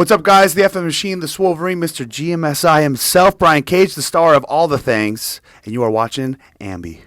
What's up, guys? The FM Machine, the Wolverine, Mr. GMSI himself, Brian Cage, the star of all the things, and you are watching AMBY.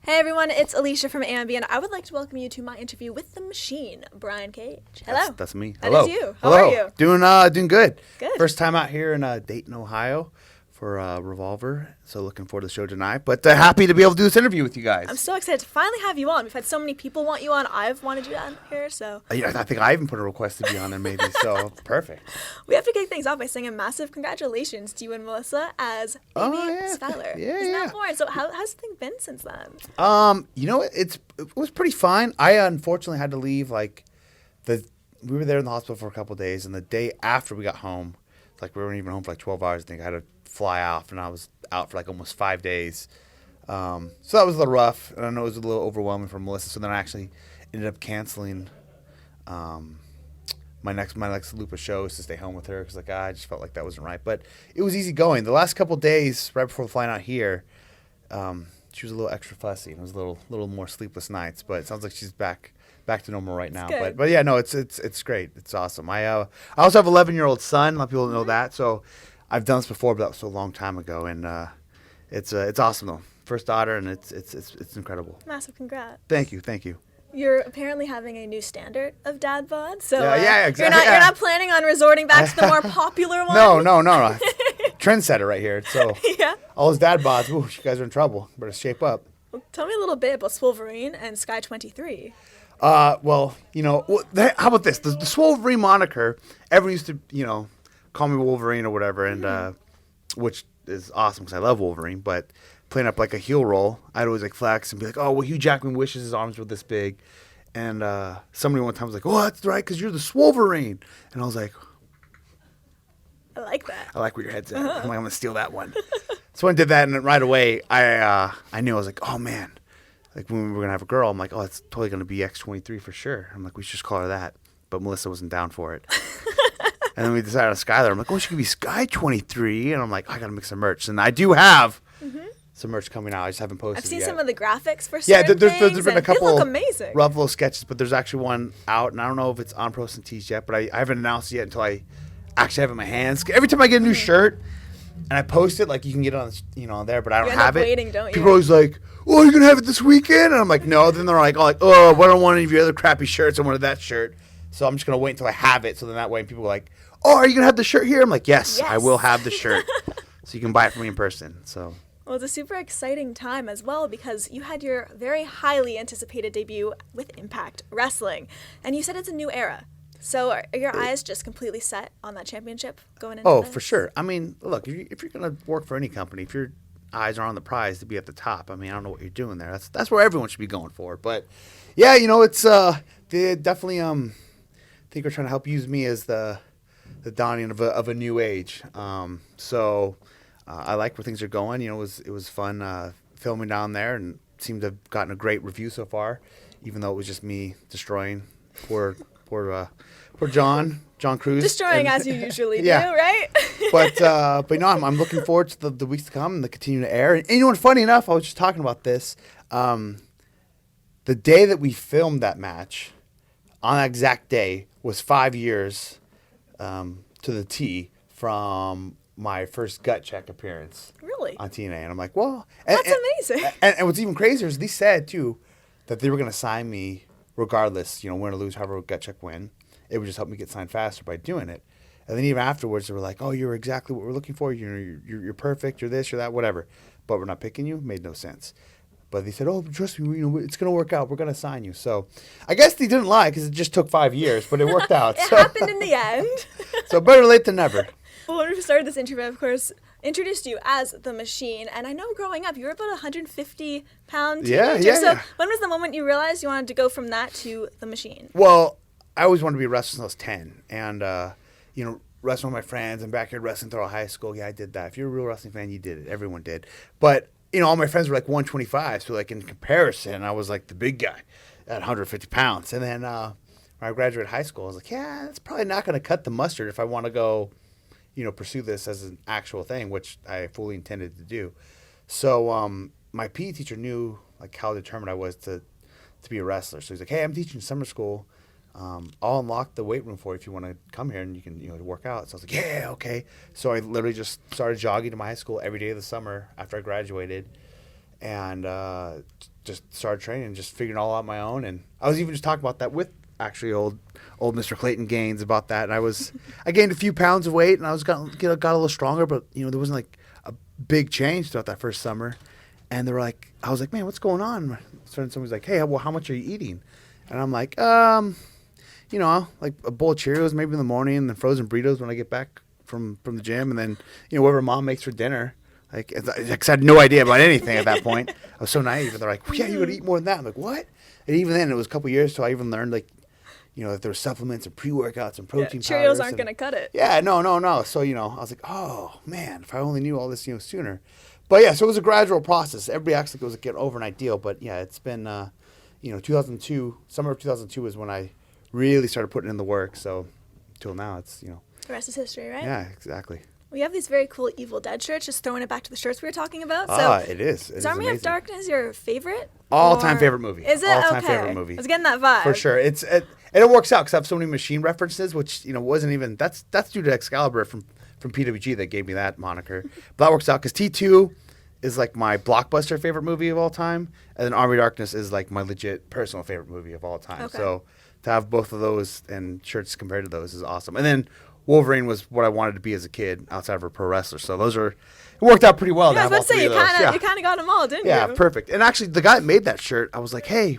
Hey everyone, it's Alicia from AMBY, and I would like to welcome you to my interview with the Machine, Brian Cage. Hello. That's me. That Hello. is you. How Hello. are you? Doing good. Good. First time out here in Dayton, Ohio for Revolver, so looking forward to the show tonight. But happy to be able to do this interview with you guys. I'm so excited to finally have you on. We've had so many people want you on. I've wanted you on here, so. Yeah, I think I even put a request to be on there maybe, so perfect. We have to kick things off by saying a massive congratulations to you and Melissa as baby Skylar. Yeah, Isn't yeah. that born? So how's the thing been since then? You know, it was pretty fine. I unfortunately had to leave, we were there in the hospital for a couple of days, and the day after we got home, we weren't even home for 12 hours, I think. I had to fly off, and I was out for almost 5 days. So that was a little rough, and I know it was a little overwhelming for Melissa. So then I actually ended up canceling my next Lupa shows to stay home with her because I just felt like that wasn't right. But it was easy going. The last couple of days, right before flying out here, she was a little extra fussy, and it was a little more sleepless nights. But it sounds like she's back to normal right now. But yeah, no, it's great. It's awesome. I also have an 11-year-old son. A lot of people don't know that. So I've done this before, but that was so a long time ago, and it's awesome though. First daughter, and it's incredible. Massive congrats. Thank you. You're apparently having a new standard of dad bod, so yeah, exactly. You're not planning on resorting back to the more popular one. No. Trendsetter right here. So yeah. All those dad bods. Ooh, you guys are in trouble. Better shape up. Well, tell me a little bit about Wolverine and Sky 23. Well, how about this? The Wolverine moniker, everyone used to, call me Wolverine or whatever, and which is awesome because I love Wolverine, but playing up a heel role, I'd always flex and be oh, well, Hugh Jackman wishes his arms were this big. And somebody one time was oh, that's right, because you're the Wolverine. And I was like, I like that. I like where your head's at. I'm going to steal that one. So when I did that, and right away, I knew, I was oh, man. When we were going to have a girl, I'm oh, it's totally going to be X23 for sure. I'm we should just call her that. But Melissa wasn't down for it. And then we decided on Skylar. I'm oh, she could be Sky 23. And I'm I got to make some merch. And I do have some merch coming out. I just haven't posted it yet. I've seen some of the graphics for certain there's been a couple they look amazing. Rough little sketches, but there's actually one out. And I don't know if it's on Pro Wrestling Tees yet, but I haven't announced it yet until I actually have it in my hands. Every time I get a new shirt, and I post it, you can get it on, there, but I don't have it. Waiting, don't you? People are always oh, you're going to have it this weekend? And I'm no. Then they're oh, I don't want any of your other crappy shirts. I wanted that shirt. So I'm just going to wait until I have it. So then that way people are oh, are you going to have the shirt here? I'm yes, I will have the shirt. So you can buy it from me in person. So. Well, it's a super exciting time as well because you had your very highly anticipated debut with Impact Wrestling. And you said it's a new era. So are your eyes just completely set on that championship going into this? For sure. Look, if you're going to work for any company, if your eyes are on the prize to be at the top, I don't know what you're doing there. That's where everyone should be going for. But, yeah, it's they definitely think we're trying to help use me as the dawning of a new age. So I like where things are going. It was fun filming down there and seemed to have gotten a great review so far, even though it was just me destroying poor John Cruz. Destroying as you usually do, right? but I'm looking forward to the weeks to come and the continue to air. And funny enough, I was just talking about this. The day that we filmed that match, on that exact day, was 5 years to the T from my first gut check appearance. Really? On TNA. And I'm well. That's amazing. And what's even crazier is they said, too, that they were going to sign me regardless, win or lose, however gut check win. It would just help me get signed faster by doing it. And then even afterwards, they were oh, you're exactly what we're looking for. You're perfect. You're this, you're that, whatever. But we're not picking you. Made no sense. But they said, oh, trust me, it's going to work out. We're going to sign you. So I guess they didn't lie because it just took 5 years, but it worked out. It happened in the end. So better late than never. Well, when we started this interview, of course, introduced you as the Machine. And I know growing up, you were about 150-pound teenager. Yeah. When was the moment you realized you wanted to go from that to the Machine? Well, I always wanted to be a wrestler since I was 10. And, wrestling with my friends and backyard wrestling throughout high school. Yeah, I did that. If you're a real wrestling fan, you did it. Everyone did. But, all my friends were 125. So, in comparison, I was the big guy at 150 pounds. And then when I graduated high school, I was yeah, that's probably not going to cut the mustard if I want to go, pursue this as an actual thing, which I fully intended to do. So my PE teacher knew how determined I was to to be a wrestler. So he's like, hey, I'm teaching summer school. I'll unlock the weight room for you if you want to come here and you can, work out. So I was like, yeah, okay. So I literally just started jogging to my high school every day of the summer after I graduated, and just started training, just figuring it all out on my own. And I was even just talking about that with actually old Mr. Clayton Gaines about that. And I gained a few pounds of weight, and I got a little stronger, but there wasn't like a big change throughout that first summer. And they were like, I was like, man, what's going on? So somebody's like, hey, well, how much are you eating? And I'm like, like a bowl of Cheerios maybe in the morning, and then frozen burritos when I get back from the gym, and then whatever mom makes for dinner. Like, I had no idea about anything at that point. I was so naive, and they're like, well, yeah, you would eat more than that. I'm like, what? And even then, it was a couple years till I even learned that there were supplements and pre-workouts and protein powders. Cheerios aren't gonna cut it. Yeah, no. So I was like, oh man, if I only knew all this sooner. But yeah, so it was a gradual process. Everybody acts like it was an overnight deal, but yeah, it's been 2002, summer of 2002 is when I really started putting in the work. So till now, it's The rest is history, right? Yeah, exactly. We have these very cool Evil Dead shirts, just throwing it back to the shirts we were talking about. So it is. Is Army of Darkness your favorite? All-time favorite movie. Is it? All-time okay. favorite movie. I was getting that vibe. For sure. And it works out because I have so many machine references, which, wasn't even, that's due to Excalibur from PWG that gave me that moniker. But that works out because T2 is like my blockbuster favorite movie of all time, and then Army of Darkness is like my legit personal favorite movie of all time. Okay. So to have both of those and shirts compared to those is awesome. And then Wolverine was what I wanted to be as a kid outside of a pro wrestler. So it worked out pretty well. Yeah, I was about to say, you kind of got them all, didn't you? Yeah, perfect. And actually, the guy that made that shirt, I was like, hey,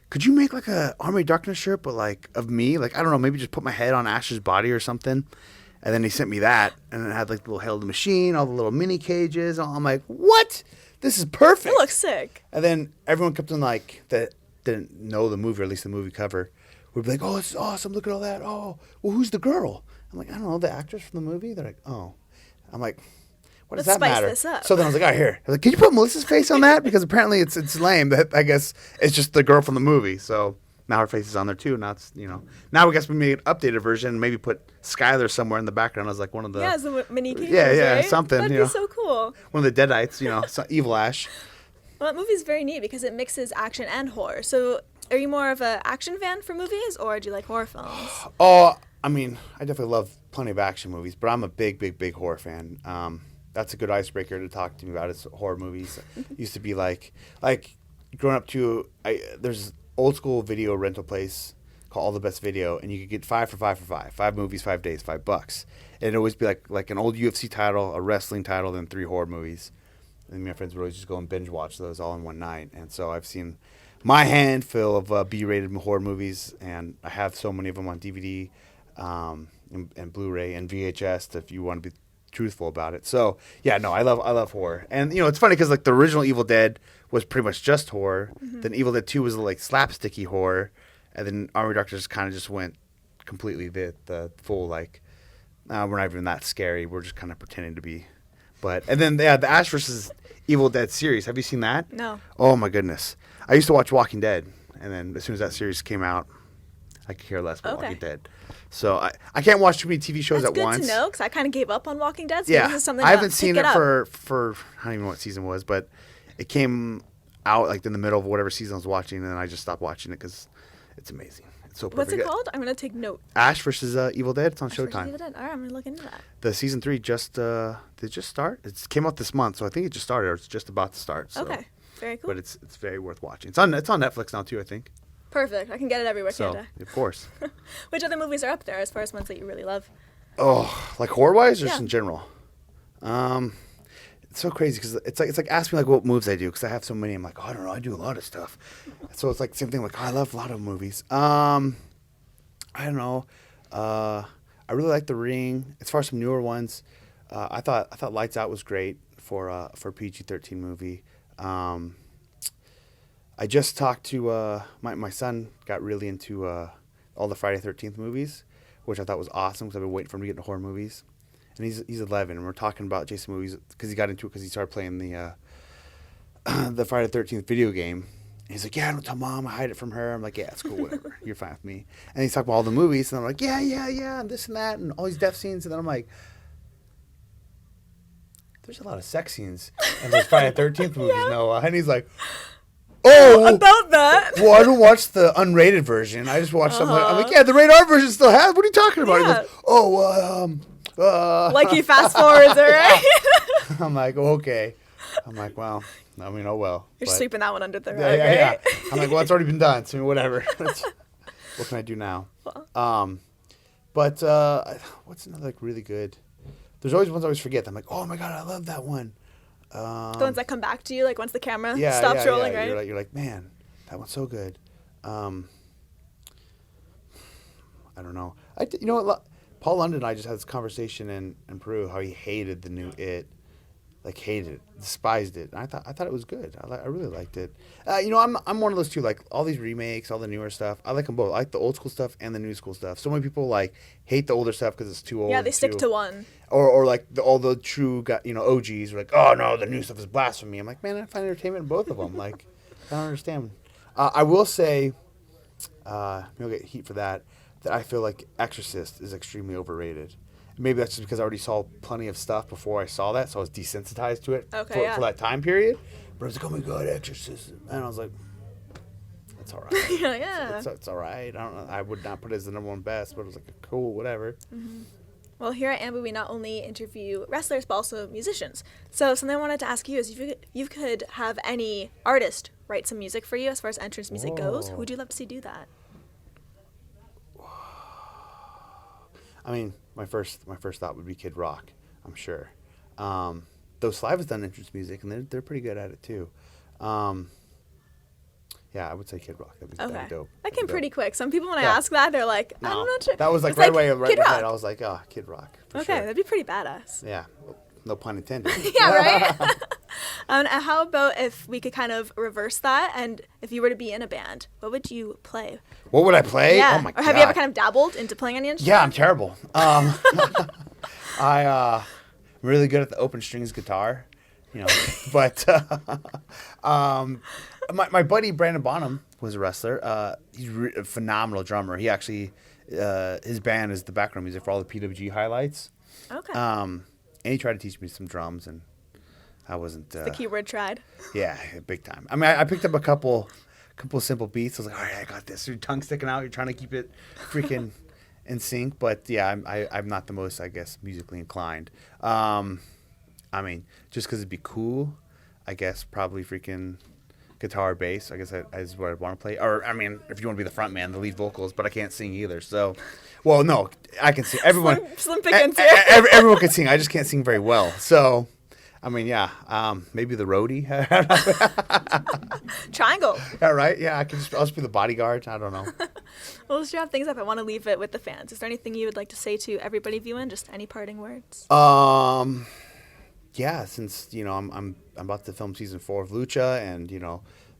could you make like a Army of Darkness shirt, but like of me? Like, I don't know, maybe just put my head on Ash's body or something. And then he sent me that, and it had like the little Hail the Machine, all the little mini cages. I'm like, what? This is perfect. It looks sick. And then everyone kept on like, that didn't know the movie, or at least the movie cover, would be like, oh, it's awesome, look at all that. Oh, well, who's the girl? I'm like, I don't know, the actress from the movie? They're like, oh. I'm like, what does Let's that matter? spice this up. So then I was like, all right, here. I was like, can you put Melissa's face on that? Because apparently it's lame that I guess it's just the girl from the movie. So now her face is on there too. Now it's, now I guess we made an updated version, maybe put Skylar somewhere in the background as like one of the. Yeah, as the mini cages, Yeah, right? something. That'd be so cool. One of the Deadites, so Evil Ash. Well, that movie's very neat because it mixes action and horror. So are you more of an action fan for movies, or do you like horror films? Oh, I mean, I definitely love plenty of action movies, but I'm a big horror fan. That's a good icebreaker to talk to me about is horror movies. Used to be like growing up too, there's old school video rental place called All the Best Video, and you could get 5 for 5 for 5. 5 movies, 5 days, $5. And it'd always be like an old UFC title, a wrestling title, then 3 horror movies. And my friends would always just go and binge watch those all in one night. And so I've seen my handful of B-rated horror movies, and I have so many of them on DVD and Blu-ray and VHS if you want to be truthful about it. So yeah, no, I love horror. And it's funny because like the original Evil Dead was pretty much just horror. Mm-hmm. Then Evil Dead 2 was like slapsticky horror, and then Army of Darkness kind of just went completely the full like we're not even that scary. We're just kind of pretending to be. And then the Ash vs. Evil Dead series. Have you seen that? No. Oh my goodness. I used to watch Walking Dead, and then as soon as that series came out, I could care less about Walking Dead. So I can't watch too many TV shows at once. That's good to know, because I kind of gave up on Walking Dead. So yeah, this is something I haven't seen it up. for I don't even know what season it was, but it came out like in the middle of whatever season I was watching, and then I just stopped watching it because it's amazing. It's so perfect. What's it called? I'm going to take note. Ash vs. Evil Dead. It's on Ash vs. Showtime. Evil Dead. All right, I'm going to look into that. The season 3 did it just start? It came out this month, so I think it just started, or it's just about to start. So. Okay, very cool. But it's very worth watching. It's on Netflix now too, I think. Perfect. I can get it everywhere, so, can't I? Of course. Which other movies are up there as far as ones that you really love? Oh, like horror-wise or just in general? It's so crazy because it's like ask me like what moves I do because I have so many. I'm like, oh, I don't know, I do a lot of stuff. So it's like the same thing. Like, I love a lot of movies. I don't know. I really like The Ring. As far as some newer ones, I thought Lights Out was great for a PG-13 movie. I just talked to my son got really into all the Friday 13th movies, which I thought was awesome because I've been waiting for him to get into horror movies. And he's 11, and we're talking about Jason movies because he got into it because he started playing the Friday 13th video game. And he's like, yeah, don't tell Mom, I hide it from her. I'm like, yeah, it's cool, whatever. You're fine with me. And he's talking about all the movies, and I'm like, yeah, and this and that, and all these death scenes. And then I'm like, there's a lot of sex scenes in those Friday 13th movies, Noah. And he's like, Oh, about that. Well, I don't watch the unrated version. I just watch something. I'm like, yeah, the rated R version still has. What are you talking about? Yeah. He goes, Like he fast forwards, all right? I'm like, okay. I'm like, well, I mean, oh well. You're But- sweeping that one under the rug, yeah. right? I'm like, well, it's already been done. So whatever. What can I do now? But what's another like really good? There's always ones I always forget. I'm like, oh my god, I love that one. The ones that come back to you, like once the camera Yeah, stops rolling, yeah. right? You're like, man, that one's so good. I don't know. You know what? Paul London and I just had this conversation in Peru how he hated the new It. Like hated it, despised it. And I thought it was good. I really liked it. I'm one of those two. Like all these remakes, all the newer stuff. I like them both. I like the old school stuff and the new school stuff. So many people like hate the older stuff because it's too old. Yeah, they stick to one. Or like all the true OGs are like, oh no, the new stuff is blasphemy. I'm like, man, I find entertainment in both of them. Like, I don't understand. I will say, you'll get heat for that I feel like Exorcist is extremely overrated. Maybe that's just because I already saw plenty of stuff before I saw that, so I was desensitized to it for that time period. But I was like, oh my god, Exorcism. And I was like, that's all right. Yeah. It's all right. I don't know. I would not put it as the number one best, but it was like, cool, whatever. Mm-hmm. Well, here at AMBY, we not only interview wrestlers, but also musicians. So something I wanted to ask you is if you could have any artist write some music for you as far as entrance music goes, who would you love to see do that? I mean, my first thought would be Kid Rock, I'm sure. Though Slav has done entrance music, and they're pretty good at it too. Yeah, I would say Kid Rock. That'd be dope. That came pretty quick. Some people, when I ask that, they're like, no, I'm not sure. That was like it's right away, right in my Rock. head. I was like, oh, Kid Rock. Okay, sure. that'd be pretty badass. Yeah, no pun intended. Yeah, right? And how about if we could kind of reverse that, and if you were to be in a band, what would you play? What would I play? Yeah. Oh my god. Or have you ever kind of dabbled into playing any instrument? Yeah, I'm terrible. I'm really good at the open strings guitar, but my buddy Brandon Bonham was a wrestler. He's a phenomenal drummer. He actually his band is the background music for all the PWG highlights. Okay. And he tried to teach me some drums, and I wasn't. The keyword tried. Yeah, big time. I mean, I picked up a couple simple beats. I was like, all right, I got this. Your tongue sticking out. You're trying to keep it freaking in sync. But yeah, I'm not the most, I guess, musically inclined. I mean, just because it'd be cool, I guess probably freaking guitar, bass. I guess that is what I'd want to play. Or I mean, if you want to be the front man, the lead vocals, but I can't sing either. So, well, no, I can sing. Everyone, slim pickings here. Everyone can sing. I just can't sing very well. So. I mean, yeah, maybe the roadie. Triangle. Yeah, right? Yeah, I'll just be the bodyguard. I don't know. Well, let's wrap things up. I want to leave it with the fans. Is there anything you would like to say to everybody viewing? Just any parting words? Yeah, since, I'm about to film season 4 of Lucha, and,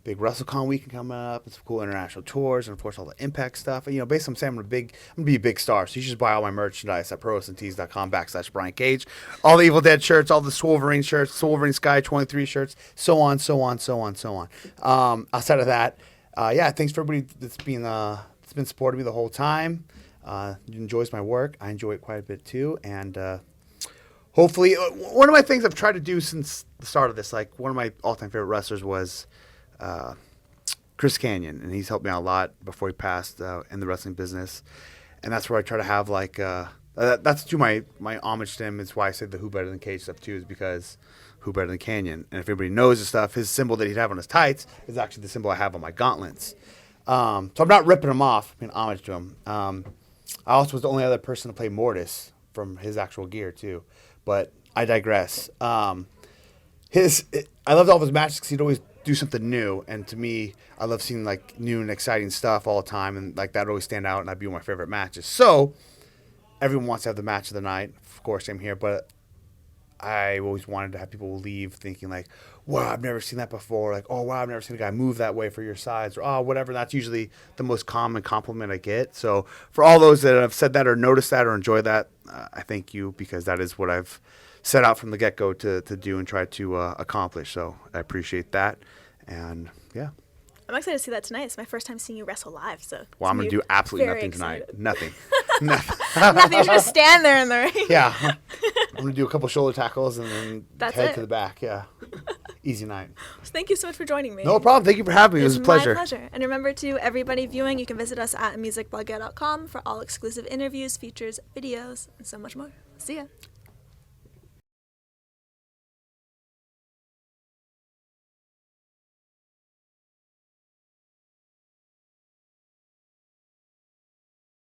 big WrestleCon weekend coming up, and some cool international tours, and of course all the Impact stuff. And, based on saying I'm gonna be a big star, so you should just buy all my merchandise at prowrestlingtees.com/Brian Cage. All the Evil Dead shirts, all the Wolverine shirts, Wolverine Sky 23 shirts, so on. Outside of that, thanks for everybody that's been supporting me the whole time. Enjoys my work. I enjoy it quite a bit too, and hopefully, one of my things I've tried to do since the start of this, like one of my all-time favorite wrestlers was Chris Canyon, and he's helped me out a lot before he passed in the wrestling business, and that's where I try to have like that's to my homage to him. It's why I said the Who Better Than Cage stuff too, is because Who Better Than Canyon, and if everybody knows the stuff, his symbol that he'd have on his tights is actually the symbol I have on my gauntlets. So I'm not ripping him off, I'm paying homage to him. I also was the only other person to play Mortis from his actual gear too, but I digress. I loved all of his matches because he'd always do something new, and to me, I love seeing like new and exciting stuff all the time, and like that would always stand out, and that'd be one of my favorite matches. So everyone wants to have the match of the night, of course, I'm here, but I always wanted to have people leave thinking like, wow, I've never seen that before, like, oh wow, I've never seen a guy move that way for your sides, or oh whatever. That's usually the most common compliment I get. So for all those that have said that or noticed that or enjoyed that, I thank you, because that is what I've set out from the get-go to do and try to accomplish. So I appreciate that. And yeah. I'm excited to see that tonight. It's my first time seeing you wrestle live. So well, I'm going to do absolutely nothing excited. tonight. Nothing. Nothing. Nothing. You're just stand there in the ring. Yeah. I'm going to do a couple shoulder tackles and then That's head it. to the back. Yeah. easy night. Thank you so much for joining me. No problem. Thank you for having me. It was a pleasure. My pleasure. And remember, to everybody viewing, you can visit us at musicblogger.com for all exclusive interviews, features, videos, and so much more. See ya.